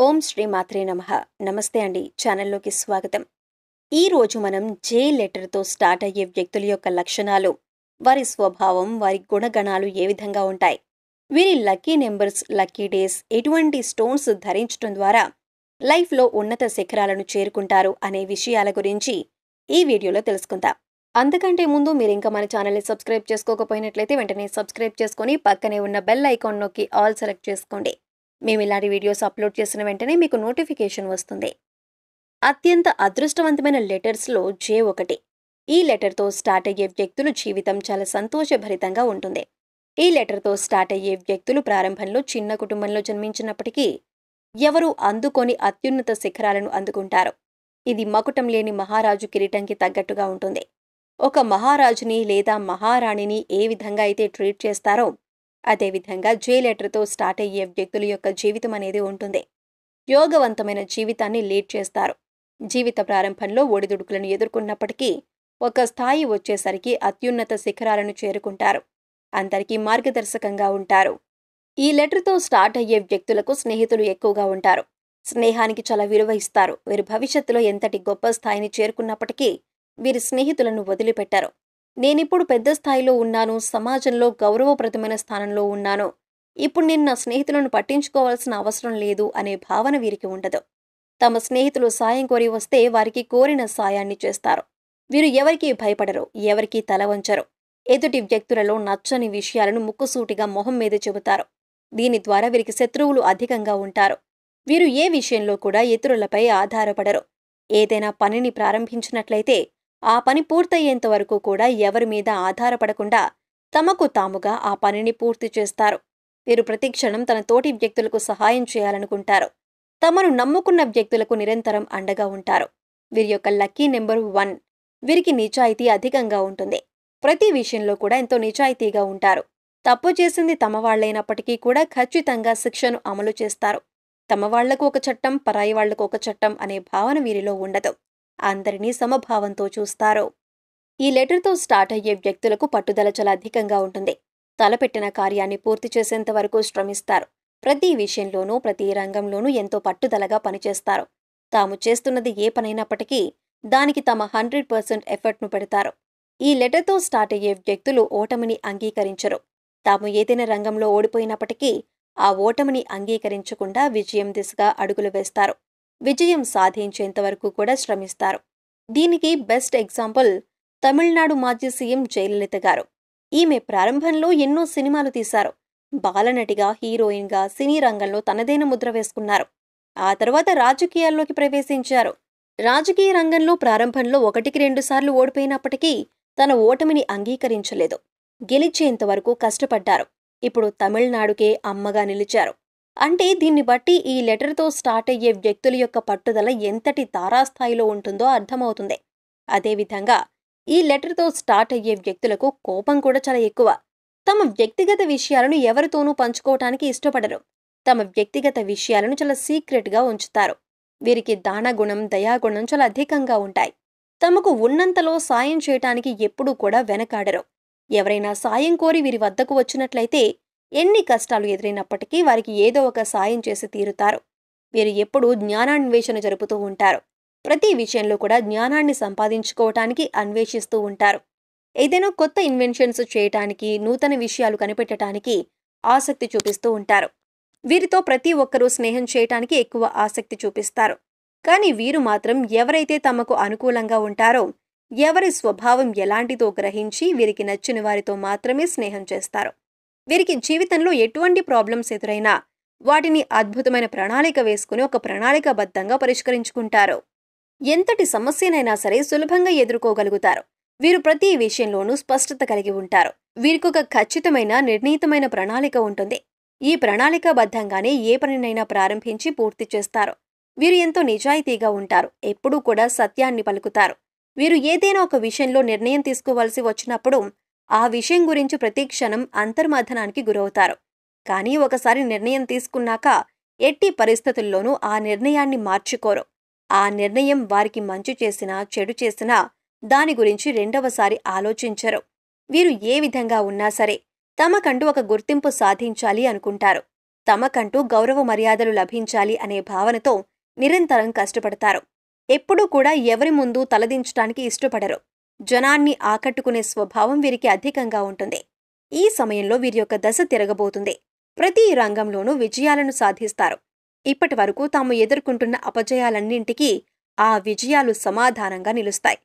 ఓం శ్రీ మాత్రే నమః. నమస్తే అండి. ఛానల్లోకి స్వాగతం. ఈ రోజు మనం జే లెటర్తో స్టార్ట్ అయ్యే వ్యక్తుల యొక్క లక్షణాలు, వారి స్వభావం, వారి గుణగణాలు ఏ విధంగా ఉంటాయి, వీరి లక్కీ నెంబర్స్, లక్కీ డేస్, ఎటువంటి స్టోన్స్ ధరించడం ద్వారా లైఫ్లో ఉన్నత శిఖరాలను చేరుకుంటారు అనే విషయాల గురించి ఈ వీడియోలో తెలుసుకుందాం. అంతకంటే ముందు మీరు ఇంకా మన ఛానల్ని సబ్స్క్రైబ్ చేసుకోకపోయినట్లయితే వెంటనే సబ్స్క్రైబ్ చేసుకొని పక్కనే ఉన్న బెల్ ఐకాన్ నొక్కి ఆల్ సెలెక్ట్ చేసుకోండి. మేము ఇలాంటి వీడియోస్ అప్లోడ్ చేసిన వెంటనే మీకు నోటిఫికేషన్ వస్తుంది. అత్యంత అదృష్టవంతమైన లెటర్స్లో జే ఒకటి. ఈ లెటర్తో స్టార్ట్ అయ్యే వ్యక్తులు జీవితం చాలా సంతోషభరితంగా ఉంటుంది. ఈ లెటర్తో స్టార్ట్ అయ్యే వ్యక్తులు ప్రారంభంలో చిన్న కుటుంబంలో జన్మించినప్పటికీ ఎవరూ అందుకొని అత్యున్నత శిఖరాలను అందుకుంటారు. ఇది మకుటం లేని మహారాజు కిరీటంకి తగ్గట్టుగా ఉంటుంది. ఒక మహారాజుని లేదా మహారాణిని ఏ విధంగా అయితే ట్రీట్ చేస్తారో అదేవిధంగా జే లెటర్తో స్టార్ట్ అయ్యే వ్యక్తుల యొక్క జీవితం అనేది ఉంటుంది. యోగవంతమైన జీవితాన్ని లీడ్ చేస్తారు. జీవిత ప్రారంభంలో ఒడిదుడుకులను ఎదుర్కొన్నప్పటికీ ఒక స్థాయి వచ్చేసరికి అత్యున్నత శిఖరాలను చేరుకుంటారు. అందరికీ మార్గదర్శకంగా ఉంటారు. ఈ లెటర్తో స్టార్ట్ అయ్యే వ్యక్తులకు స్నేహితులు ఎక్కువగా ఉంటారు. స్నేహానికి చాలా విలువ ఇస్తారు. వీరు భవిష్యత్తులో ఎంతటి గొప్ప స్థాయిని చేరుకున్నప్పటికీ వీరి స్నేహితులను వదిలిపెట్టారు. నేనిప్పుడు పెద్ద స్థాయిలో ఉన్నాను, సమాజంలో గౌరవప్రదమైన స్థానంలో ఉన్నాను, ఇప్పుడు నేను నా స్నేహితులను పట్టించుకోవాల్సిన అవసరం లేదు అనే భావన వీరికి ఉండదు. తమ స్నేహితులు సాయం కోరి వస్తే వారికి కోరిన సాయాన్ని చేస్తారు. వీరు ఎవరికీ భయపడరు, ఎవరికీ తల వంచరు. ఎదుటి వ్యక్తులలో నచ్చని విషయాలను ముక్కుసూటిగా మొహం మీద చెబుతారు. దీని ద్వారా వీరికి శత్రువులు అధికంగా ఉంటారు. వీరు ఏ విషయంలో కూడా ఇతరులపై ఆధారపడరు. ఏదైనా పనిని ప్రారంభించినట్లయితే ఆ పని పూర్తయ్యేంత వరకు కూడా ఎవరి మీద ఆధారపడకుండా తమకు తాముగా ఆ పనిని పూర్తి చేస్తారు. వీరు ప్రతిక్షణం తన తోటి వ్యక్తులకు సహాయం చేయాలనుకుంటారు. తమను నమ్ముకున్న వ్యక్తులకు నిరంతరం అండగా ఉంటారు. వీరి యొక్క లక్కీ నెంబర్ 1. వీరికి నిజాయితీ అధికంగా ఉంటుంది. ప్రతి విషయంలో కూడా ఎంతో నిజాయితీగా ఉంటారు. తప్పు చేసింది తమ వాళ్లైనప్పటికీ కూడా ఖచ్చితంగా శిక్షను అమలు చేస్తారు. తమ వాళ్లకు ఒక చట్టం, పరాయి వాళ్లకు ఒక చట్టం అనే భావన వీరిలో ఉండదు. అందరినీ సమభావంతో చూస్తారు. ఈ లెటర్తో స్టార్ట్ అయ్యే వ్యక్తులకు పట్టుదల చాలా అధికంగా ఉంటుంది. తలపెట్టిన కార్యాన్ని పూర్తి చేసేంత వరకు శ్రమిస్తారు. ప్రతి విషయంలోనూ, ప్రతి రంగంలోనూ ఎంతో పట్టుదలగా పనిచేస్తారు. తాము చేస్తున్నది ఏ పనైనప్పటికీ దానికి తమ 100% ఎఫర్ట్ను పెడతారు. ఈ లెటర్తో స్టార్ట్ అయ్యే వ్యక్తులు ఓటమిని అంగీకరించరు. తాము ఏదైనా రంగంలో ఓడిపోయినప్పటికీ ఆ ఓటమిని అంగీకరించకుండా విజయం దిశగా అడుగులు వేస్తారు. విజయం సాధించేంత వరకు కూడా శ్రమిస్తారు. దీనికి బెస్ట్ ఎగ్జాంపుల్ తమిళనాడు మాజీ సీఎం జయలలిత గారు. ఈమె ప్రారంభంలో ఎన్నో సినిమాలు తీశారు. బాలనటిగా, హీరోయిన్గా సినీ రంగంలో తనదైన ముద్ర వేసుకున్నారు. ఆ తర్వాత రాజకీయాల్లోకి ప్రవేశించారు. రాజకీయ రంగంలో ప్రారంభంలో 1-2 సార్లు ఓడిపోయినప్పటికీ తన ఓటమిని అంగీకరించలేదు. గెలిచేంత వరకు కష్టపడ్డారు. ఇప్పుడు తమిళనాడుకే అమ్మగా నిలిచారు. అంటే దీన్ని బట్టి ఈ లెటర్తో స్టార్ట్ అయ్యే వ్యక్తుల యొక్క పట్టుదల ఎంతటి తారాస్థాయిలో ఉంటుందో అర్థమవుతుంది. అదేవిధంగా ఈ లెటర్తో స్టార్ట్ అయ్యే వ్యక్తులకు కోపం కూడా చాలా ఎక్కువ. తమ వ్యక్తిగత విషయాలను ఎవరితోనూ పంచుకోవటానికి ఇష్టపడరు. తమ వ్యక్తిగత విషయాలను చాలా సీక్రెట్గా ఉంచుతారు. వీరికి దానగుణం, దయాగుణం చాలా అధికంగా ఉంటాయి. తమకు ఉన్నంతలో సాయం చేయటానికి ఎప్పుడూ కూడా వెనకాడరు. ఎవరైనా సాయం కోరి వీరి వద్దకు వచ్చినట్లయితే ఎన్ని కష్టాలు ఎదురైనప్పటికీ వారికి ఏదో ఒక సాయం చేసి తీరుతారు. వీరు ఎప్పుడూ జ్ఞానాన్వేషణ జరుపుతూ ఉంటారు. ప్రతి విషయంలో కూడా జ్ఞానాన్ని సంపాదించుకోవటానికి అన్వేషిస్తూ ఉంటారు. ఏదైనా కొత్త ఇన్వెన్షన్స్ చేయటానికి, నూతన విషయాలు కనిపెట్టడానికి ఆసక్తి చూపిస్తూ ఉంటారు. వీరితో ప్రతి ఒక్కరూ స్నేహం చేయటానికి ఎక్కువ ఆసక్తి చూపిస్తారు. కానీ వీరు మాత్రం ఎవరైతే తమకు అనుకూలంగా ఉంటారో, ఎవరి స్వభావం ఎలాంటిదో గ్రహించి వీరికి నచ్చిన వారితో మాత్రమే స్నేహం చేస్తారు. వీరికి జీవితంలో ఎటువంటి ప్రాబ్లమ్స్ ఎదురైనా వాటిని అద్భుతమైన ప్రణాళిక వేసుకుని ఒక ప్రణాళికాబద్ధంగా పరిష్కరించుకుంటారు. ఎంతటి సమస్యనైనా సరే సులభంగా ఎదుర్కోగలుగుతారు. వీరు ప్రతి విషయంలోనూ స్పష్టత కలిగి ఉంటారు. వీరికొక ఖచ్చితమైన, నిర్ణీతమైన ప్రణాళిక ఉంటుంది. ఈ ప్రణాళికాబద్ధంగానే ఏ పనినైనా ప్రారంభించి పూర్తి చేస్తారు. వీరు ఎంతో నిజాయితీగా ఉంటారు. ఎప్పుడూ కూడా సత్యాన్ని పలుకుతారు. వీరు ఏదైనా ఒక విషయంలో నిర్ణయం తీసుకోవాల్సి వచ్చినప్పుడు ఆ విషయం గురించి ప్రతి క్షణం అంతర్మథనానికి గురవుతారు. కానీ ఒకసారి నిర్ణయం తీసుకున్నాక ఎట్టి పరిస్థితుల్లోనూ ఆ నిర్ణయాన్ని మార్చుకోరు. ఆ నిర్ణయం వారికి మంచి చేసినా, చెడు చేసినా దాని గురించి రెండవసారి ఆలోచించరు. వీరు ఏ విధంగా ఉన్నా సరే తమకంటూ ఒక గుర్తింపు సాధించాలి అనుకుంటారు. తమకంటూ గౌరవ మర్యాదలు లభించాలి అనే భావనతో నిరంతరం కష్టపడతారు. ఎప్పుడూ కూడా ఎవరి ముందు తలదించడానికి ఇష్టపడరు. జనాన్ని ఆకట్టుకునే స్వభావం వీరికి అధికంగా ఉంటుంది. ఈ సమయంలో వీరి యొక్క దశ తిరగబోతుంది. ప్రతి రంగంలోనూ విజయాలను సాధిస్తారు. ఇప్పటి వరకు తాము ఎదుర్కొంటున్న అపజయాలన్నింటికీ ఆ విజయాలు సమాధానంగా నిలుస్తాయి.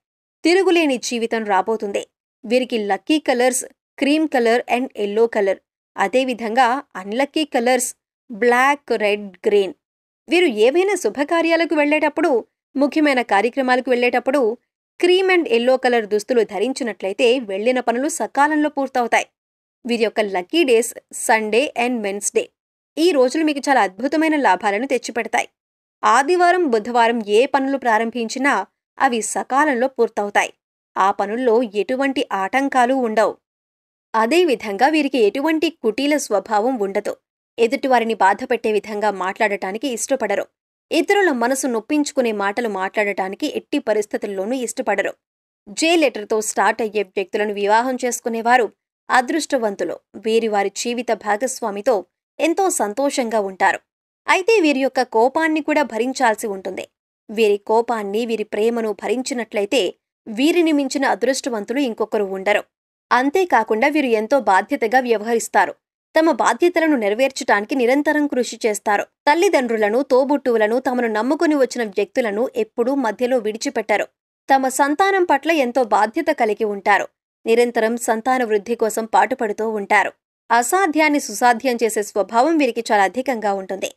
తిరుగులేని జీవితం రాబోతుంది. వీరికి lucky colours cream colour and yellow colour. అదేవిధంగా unlucky colours black, red, green. వీరు ఏవైనా శుభకార్యాలకు వెళ్లేటప్పుడు, ముఖ్యమైన కార్యక్రమాలకు వెళ్లేటప్పుడు క్రీమ్ అండ్ ఎల్లో కలర్ దుస్తులు ధరించినట్లయితే వెళ్లిన పనులు సకాలంలో పూర్తవుతాయి. వీరి యొక్క lucky days Sunday and Wednesday. ఈ రోజులు మీకు చాలా అద్భుతమైన లాభాలను తెచ్చిపెడతాయి. ఆదివారం, బుధవారం ఏ పనులు ప్రారంభించినా అవి సకాలంలో పూర్తవుతాయి. ఆ పనుల్లో ఎటువంటి ఆటంకాలు ఉండవు. అదేవిధంగా వీరికి ఎటువంటి కుటీల స్వభావం ఉండదు. ఎదుటివారిని బాధపెట్టే విధంగా మాట్లాడటానికి ఇష్టపడరు. ఇతరుల మనసు నొప్పించుకునే మాటలు మాట్లాడటానికి ఎట్టి పరిస్థితుల్లోనూ ఇష్టపడరు. జే లెటర్తో స్టార్ట్ అయ్యే వ్యక్తులను వివాహం చేసుకునేవారు అదృష్టవంతులు. వీరి వారి జీవిత భాగస్వామితో ఎంతో సంతోషంగా ఉంటారు. అయితే వీరి యొక్క కోపాన్ని కూడా భరించాల్సి ఉంటుంది. వీరి కోపాన్ని, వీరి ప్రేమను భరించినట్లయితే వీరిని మించిన అదృష్టవంతులు ఇంకొకరు ఉండరు. అంతేకాకుండా వీరు ఎంతో బాధ్యతగా వ్యవహరిస్తారు. తమ బాధ్యతలను నెరవేర్చటానికి నిరంతరం కృషి చేస్తారు. తల్లిదండ్రులను, తోబుట్టువులను, తమను నమ్ముకుని వచ్చిన వ్యక్తులను ఎప్పుడూ మధ్యలో విడిచిపెట్టరు. తమ సంతానం పట్ల ఎంతో బాధ్యత కలిగి ఉంటారు. నిరంతరం సంతాన వృద్ధి కోసం పాటుపడుతూ ఉంటారు. అసాధ్యాన్ని సుసాధ్యం చేసే స్వభావం వీరికి చాలా అధికంగా ఉంటుంది.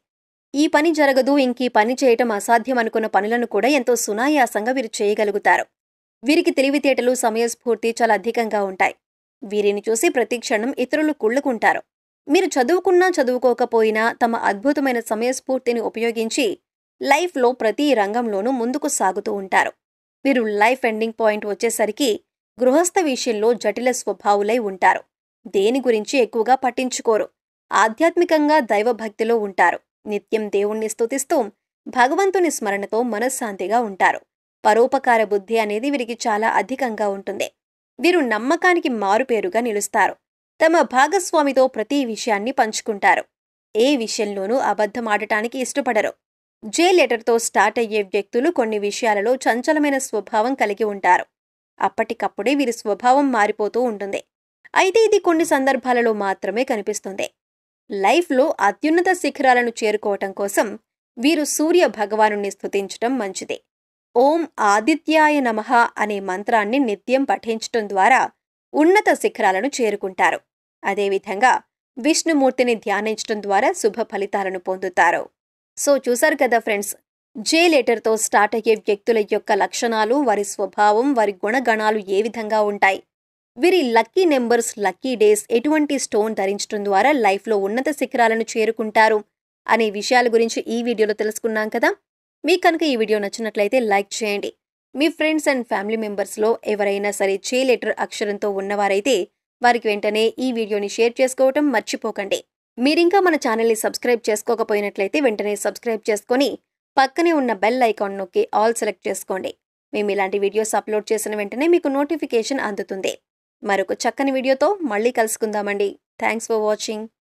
ఈ పని జరగదు, ఇంకీ పని చేయటం అసాధ్యం అనుకున్న పనులను కూడా ఎంతో సునాయాసంగా వీరు చేయగలుగుతారు. వీరికి తెలివితేటలు, సమయస్ఫూర్తి చాలా అధికంగా ఉంటాయి. వీరిని చూసి ప్రతి క్షణం ఇతరులు కుళ్ళుకుంటారు. మీరు చదువుకున్నా చదువుకోకపోయినా తమ అద్భుతమైన సమయస్ఫూర్తిని ఉపయోగించి లైఫ్లో ప్రతి రంగంలోనూ ముందుకు సాగుతూ ఉంటారు. వీరు లైఫ్ ఎండింగ్ పాయింట్ వచ్చేసరికి గృహస్థ విషయంలో జటిల స్వభావులై ఉంటారు. దేని గురించి ఎక్కువగా పట్టించుకోరు. ఆధ్యాత్మికంగా దైవభక్తిలో ఉంటారు. నిత్యం దేవుణ్ణి స్తుతిస్తూ భగవంతుని స్మరణతో మనశ్శాంతిగా ఉంటారు. పరోపకార బుద్ధి అనేది వీరికి చాలా అధికంగా ఉంటుంది. వీరు నమ్మకానికి మారుపేరుగా నిలుస్తారు. తమ భాగస్వామితో ప్రతి విషయాన్ని పంచుకుంటారు. ఏ విషయంలోనూ అబద్ధమాడటానికి ఇష్టపడరు. జే లెటర్తో స్టార్ట్ అయ్యే వ్యక్తులు కొన్ని విషయాలలో చంచలమైన స్వభావం కలిగి ఉంటారు. అప్పటికప్పుడే వీరి స్వభావం మారిపోతూ ఉంటుంది. అయితే ఇది కొన్ని సందర్భాలలో మాత్రమే కనిపిస్తుంది. లైఫ్లో అత్యున్నత శిఖరాలను చేరుకోవటం కోసం వీరు సూర్య భగవానుణ్ణి స్తుతించటం మంచిది. ఓం ఆదిత్యాయ నమః అనే మంత్రాన్ని నిత్యం పఠించటం ద్వారా ఉన్నత శిఖరాలను చేరుకుంటారు. అదేవిధంగా విష్ణుమూర్తిని ధ్యానించటం ద్వారా శుభ ఫలితాలను పొందుతారు. సో చూసారు కదా ఫ్రెండ్స్, జే లెటర్తో స్టార్ట్ అయ్యే వ్యక్తుల యొక్క లక్షణాలు, వారి స్వభావం, వారి గుణగణాలు ఏ విధంగా ఉంటాయి, వీరి లక్కీ నెంబర్స్, లక్కీ డేస్, ఎటువంటి స్టోన్ ధరించడం ద్వారా లైఫ్లో ఉన్నత శిఖరాలను చేరుకుంటారు అనే విషయాల గురించి ఈ వీడియోలో తెలుసుకున్నాం కదా. మీకు కనుక ఈ వీడియో నచ్చినట్లయితే లైక్ చేయండి. మీ ఫ్రెండ్స్ అండ్ ఫ్యామిలీ మెంబర్స్లో ఎవరైనా సరే జే లెటర్ అక్షరంతో ఉన్నవారైతే వారికి వెంటనే ఈ వీడియోని షేర్ చేసుకోవటం మర్చిపోకండి. మీరింకా మన ఛానల్ని సబ్స్క్రైబ్ చేసుకోకపోయినట్లయితే వెంటనే సబ్స్క్రైబ్ చేసుకొని పక్కనే ఉన్న బెల్ ఐకాన్ నొక్కి ఆల్ సెలెక్ట్ చేసుకోండి. మేము ఇలాంటి వీడియోస్ అప్లోడ్ చేసిన వెంటనే మీకు నోటిఫికేషన్ అందుతుంది. మరొక చక్కని వీడియోతో మళ్ళీ కలుసుకుందామండి. Thanks for watching.